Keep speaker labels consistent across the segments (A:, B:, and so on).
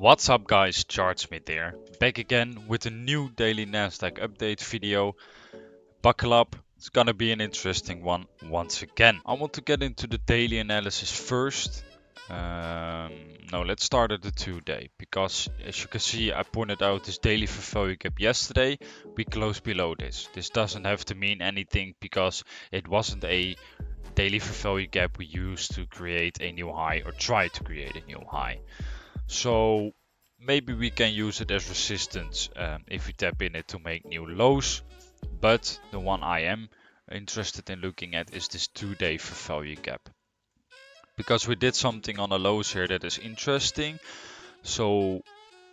A: What's up guys, ChartSmith here, back again with a new daily NASDAQ update video. Buckle up, it's gonna be an interesting one once again. I want to get into the daily analysis first. No, let's start at the 2-day, because as you can see I pointed out this daily fair value gap yesterday. We closed below this. This doesn't have to mean anything because it wasn't a daily fair value gap we used to create a new high or try to create a new high. So maybe we can use it as resistance if we tap in it to make new lows. But the one I am interested in looking at is this 2-day fair value gap. Because we did something on the lows here that is interesting. So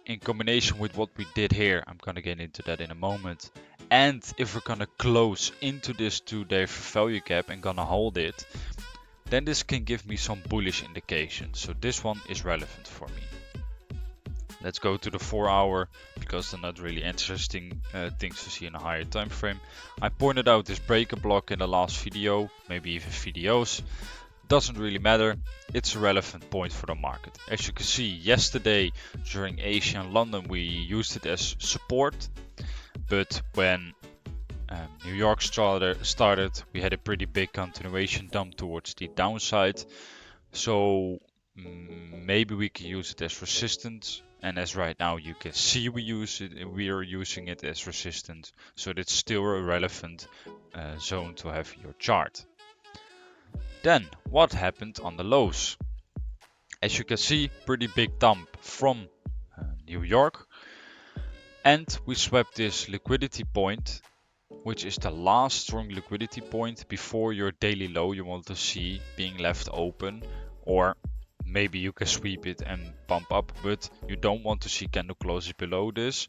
A: in combination with what we did here, I'm gonna get into that in a moment. And if we're gonna close into this 2-day fair value gap and gonna hold it, then this can give me some bullish indication. So this one is relevant for me. Let's go to the 4-hour because they're not really interesting things to see in a higher time frame. I pointed out this breaker block in the last video, maybe even videos. Doesn't really matter, it's a relevant point for the market. As you can see, yesterday during Asia and London we used it as support, but when New York started, we had a pretty big continuation dump towards the downside. So maybe we can use it as resistance. And as right now you can see we are using it as resistance. So that's still a relevant zone to have in your chart. Then what happened on the lows? As you can see, pretty big dump from New York. And we swept this liquidity point, which is the last strong liquidity point before your daily low you want to see being left open, or maybe you can sweep it and pump up, but you don't want to see candle closes below this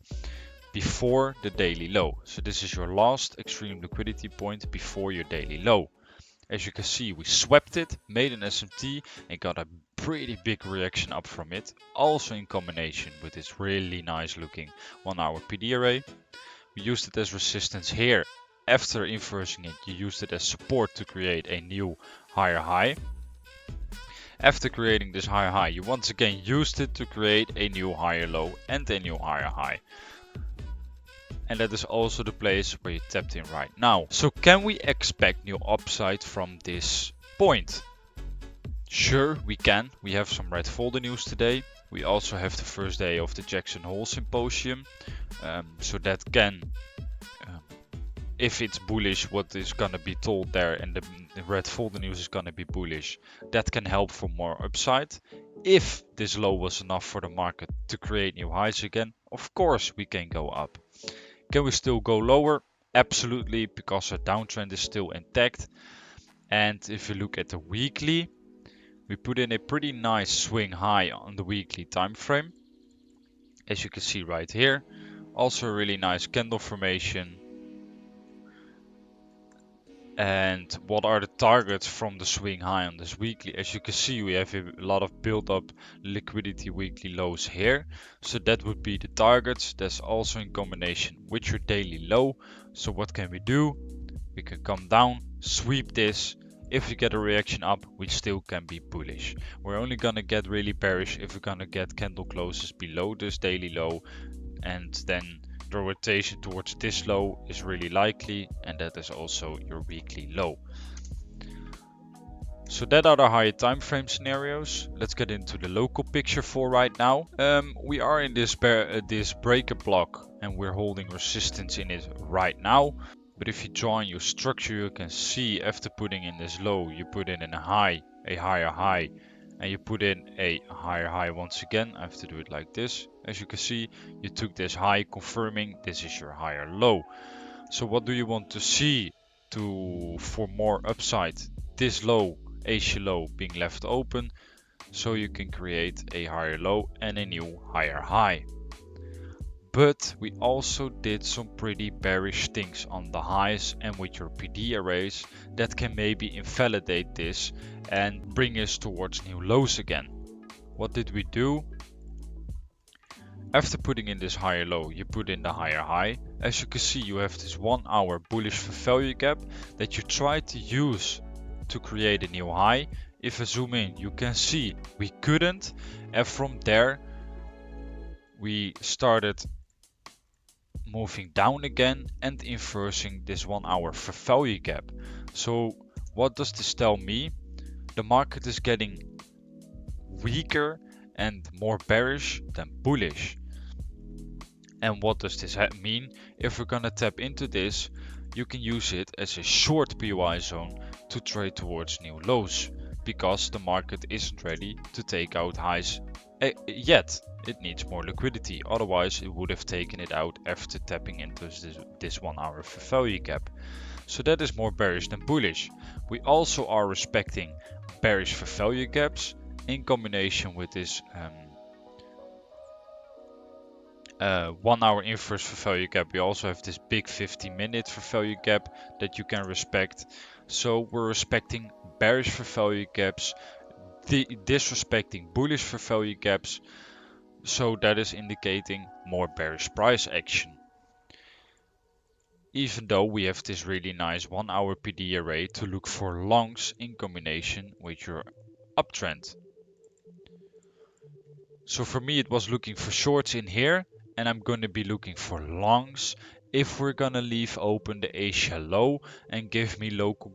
A: before the daily low. So this is your last extreme liquidity point before your daily low. As you can see, we swept it, made an SMT and got a pretty big reaction up from it, also in combination with this really nice looking 1-hour PD array. We used it as resistance here. After inversing it, you used it as support to create a new higher high. After creating this higher high, you once again used it to create a new higher low and a new higher high. And that is also the place where you tapped in right now. So can we expect new upside from this point? Sure, we can. We have some red folder news today. We also have the first day of the Jackson Hole Symposium. So that can, if it's bullish, what is gonna be told there, and the red folder news is gonna be bullish, that can help for more upside. If this low was enough for the market to create new highs again, of course we can go up. Can we still go lower? Absolutely, because our downtrend is still intact. And if you look at the weekly, we put in a pretty nice swing high on the weekly time frame, as you can see right here. Also a really nice candle formation. And what are the targets from the swing high on this weekly? As you can see, we have a lot of built up liquidity weekly lows here. So that would be the targets. That's also in combination with your daily low. So what can we do? We can come down, sweep this. If we get a reaction up, we still can be bullish. We're only gonna get really bearish if we're gonna get candle closes below this daily low, and then the rotation towards this low is really likely, and that is also your weekly low. So that are the higher time frame scenarios. Let's get into the local picture for right now. We are in this breaker block and we're holding resistance in it right now. But if you draw in your structure, you can see after putting in this low, you put in a high, a higher high, and you put in a higher high once again. I have to do it like this. As you can see, you took this high, confirming this is your higher low. So what do you want to see for more upside? This low, Asia low, being left open, so you can create a higher low and a new higher high. But we also did some pretty bearish things on the highs and with your PD arrays that can maybe invalidate this and bring us towards new lows again. What did we do? After putting in this higher low, you put in the higher high. As you can see, you have this 1-hour bullish fair value gap that you try to use to create a new high. If I zoom in, you can see we couldn't, and from there we started moving down again and inversing this 1 hour fair value gap. So what does this tell me? The market is getting weaker and more bearish than bullish. And what does this mean? If we're gonna tap into this, you can use it as a short POI zone to trade towards new lows, because the market isn't ready to take out highs yet. It needs more liquidity, otherwise it would have taken it out after tapping into this 1 hour fair value gap. So that is more bearish than bullish. We also are respecting bearish fair value gaps in combination with this 1 hour inverse fair value gap. We also have this big 50-minute fair value gap that you can respect. So we're respecting bearish fair value gaps, disrespecting bullish fair value gaps. So that is indicating more bearish price action. Even though we have this really nice 1 hour PD array to look for longs in combination with your uptrend. So for me it was looking for shorts in here, and I'm going to be looking for longs if we're going to leave open the Asia low and give me local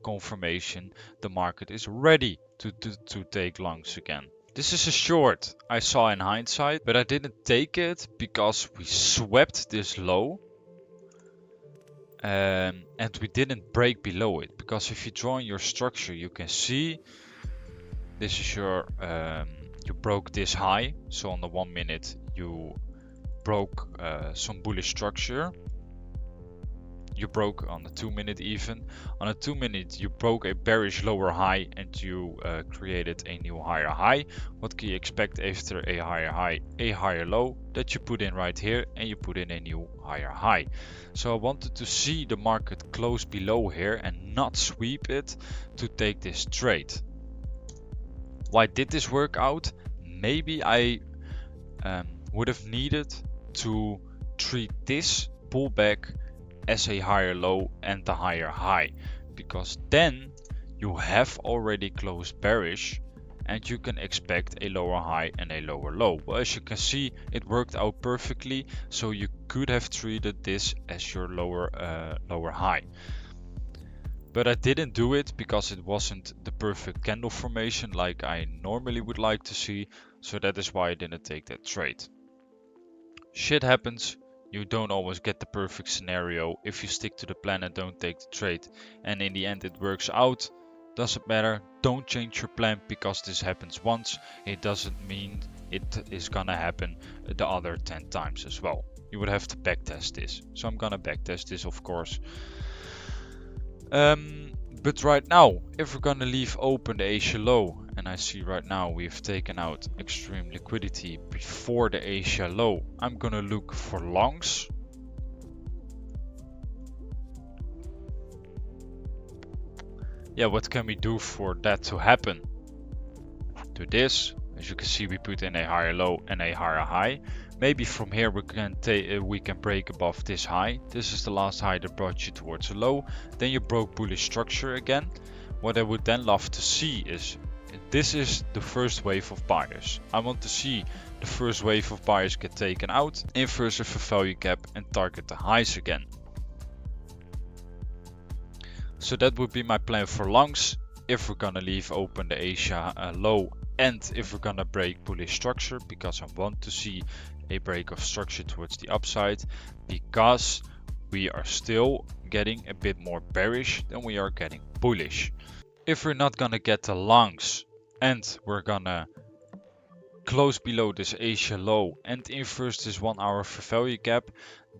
A: confirmation the market is ready to take longs again. This is a short I saw in hindsight, but I didn't take it because we swept this low and we didn't break below it. Because if you draw in your structure, you can see this is your you broke this high. So on the 1 minute you broke some bullish structure. You broke on the 2 minute even. On a 2 minute you broke a bearish lower high and you created a new higher high. What can you expect after a higher high? A higher low that you put in right here, and you put in a new higher high. So I wanted to see the market close below here and not sweep it to take this trade. Why did this work out? Maybe I would have needed to treat this pullback as a higher low and a higher high, because then you have already closed bearish and you can expect a lower high and a lower low. Well, as you can see, it worked out perfectly, so you could have treated this as your lower high. But I didn't do it because it wasn't the perfect candle formation like I normally would like to see, so that is why I didn't take that trade. Shit happens. You don't always get the perfect scenario if you stick to the plan and don't take the trade, and in the end it works out. Doesn't matter, don't change your plan because this happens once. It doesn't mean it is gonna happen the other 10 times as well. You would have to backtest this. So I'm gonna backtest this, of course. But right now, if we're gonna leave open the Asia low, and I see right now we've taken out extreme liquidity before the Asia low, I'm gonna look for longs. Yeah, what can we do for that to happen? Do this. As you can see, we put in a higher low and a higher high. Maybe from here we can break above this high. This is the last high that brought you towards a low. Then you broke bullish structure again. What I would then love to see is, this is the first wave of buyers. I want to see the first wave of buyers get taken out, inverse a fair value gap and target the highs again. So that would be my plan for longs if we're gonna leave open the Asia low and if we're gonna break bullish structure, because I want to see a break of structure towards the upside, because we are still getting a bit more bearish than we are getting bullish. If we're not gonna get the longs and we're gonna close below this Asia low and inverse this 1 hour fair value gap,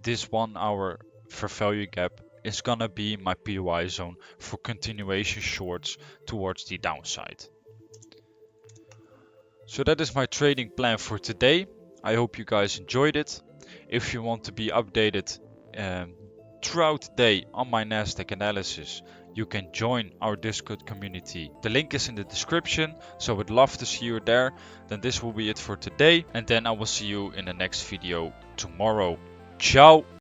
A: this 1 hour fair value gap is gonna be my POI zone for continuation shorts towards the downside. So that is my trading plan for today. I hope you guys enjoyed it. If you want to be updated throughout the day on my NASDAQ analysis, you can join our Discord community. The link is in the description, so I would love to see you there. Then this will be it for today, and then I will see you in the next video tomorrow. Ciao!